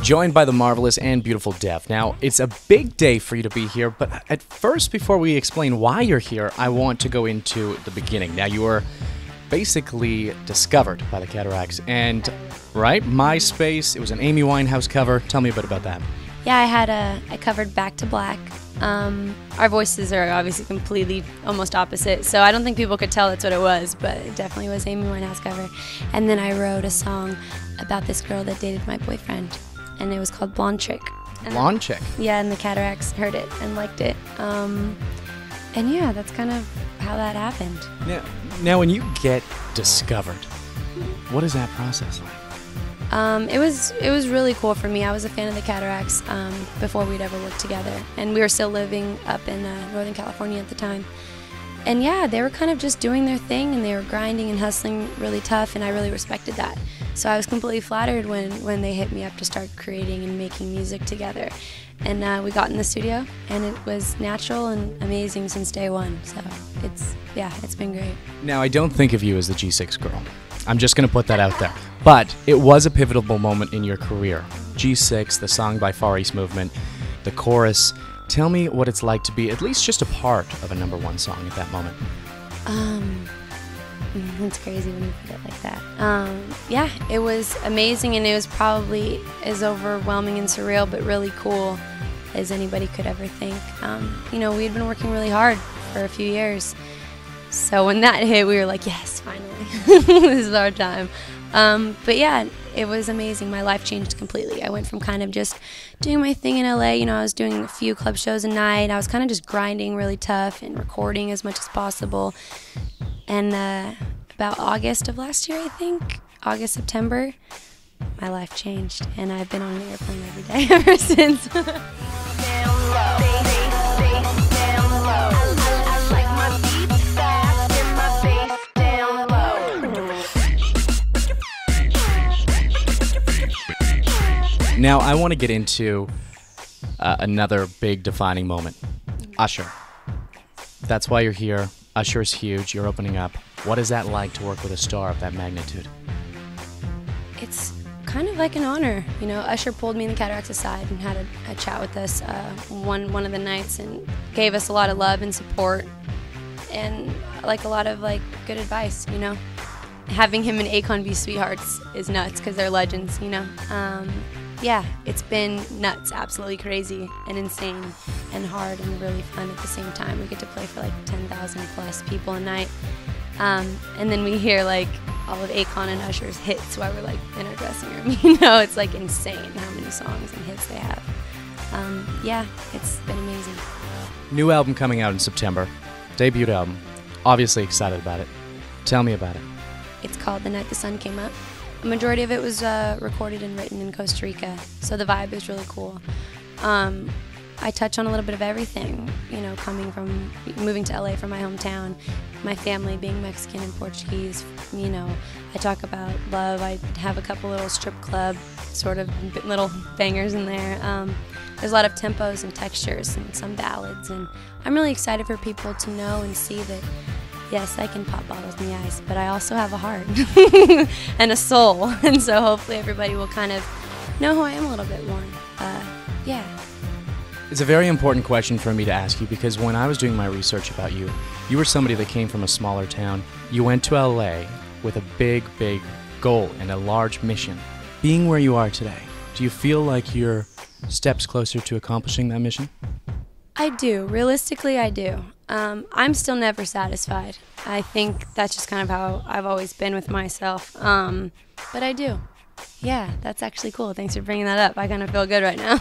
joined by the marvelous and beautiful Dev. Now, it's a big day for you to be here, but at first, before we explain why you're here, I want to go into the beginning. Now, you were basically discovered by the Cataracts, and, right, MySpace, it was an Amy Winehouse cover. Tell me a bit about that. Yeah, I covered Back to Black. Our voices are obviously completely almost opposite, so I don't think people could tell that's what it was, but it definitely was Amy Winehouse cover. And then I wrote a song about this girl that dated my boyfriend, and it was called Blonde Chick. Blonde Chick? Yeah, and the Cataracts heard it and liked it. And yeah, that's kind of how that happened. Now when you get discovered, what is that process like? It was really cool for me. I was a fan of the Cataracts before we'd ever worked together, and we were still living up in Northern California at the time. And yeah, they were kind of just doing their thing, and they were grinding and hustling really tough, and I really respected that. So I was completely flattered when they hit me up to start creating and making music together. And we got in the studio, and it was natural and amazing since day one. So it's been great. Now, I don't think of you as the G6 girl. I'm just going to put that out there. But it was a pivotal moment in your career. G6, the song by Far East Movement, the chorus. Tell me what it's like to be at least just a part of a #1 song at that moment. It's crazy when you put it like that. Yeah, it was amazing, and it was probably as overwhelming and surreal, but really cool as anybody could ever think. You know, we had been working really hard for a few years. So when that hit, we were like, yes, finally, this is our time. But yeah, it was amazing. My life changed completely. I went from kind of just doing my thing in LA. You know, I was doing a few club shows a night. I was kind of just grinding really tough and recording as much as possible. And about August of last year, I think, August, September, my life changed. And I've been on an airplane every day ever since. Now, I want to get into another big defining moment. Usher. That's why you're here. Usher is huge. You're opening up. What is that like to work with a star of that magnitude? It's kind of like an honor. You know, Usher pulled me and the Cataracts aside and had a chat with us one of the nights and gave us a lot of love and support and like a lot of like good advice, you know. Having him and Akon be sweethearts is nuts because they're legends, you know. Yeah, it's been nuts, absolutely crazy and insane and hard and really fun at the same time. We get to play for like 10,000 plus people a night. And then we hear like all of Akon and Usher's hits while we're like in our dressing room. You know, it's like insane how many songs and hits they have. Yeah, it's been amazing. New album coming out in September. Debut album. Obviously excited about it. Tell me about it. It's called The Night the Sun Came Up. A majority of it was recorded and written in Costa Rica, so the vibe is really cool. I touch on a little bit of everything, you know, moving to LA from my hometown, my family being Mexican and Portuguese, you know. I talk about love. I have a couple little strip club sort of little bangers in there. There's a lot of tempos and textures and some ballads, and I'm really excited for people to know and see that yes, I can pop bottles in the ice, but I also have a heart and a soul, and so hopefully everybody will kind of know who I am a little bit more. Yeah. It's a very important question for me to ask you because when I was doing my research about you, you were somebody that came from a smaller town. You went to LA with a big, big goal and a large mission. Being where you are today, do you feel like you're steps closer to accomplishing that mission? I do. Realistically, I do. I'm still never satisfied. I think that's just kind of how I've always been with myself. But I do. Yeah, that's actually cool. Thanks for bringing that up. I kind of feel good right now.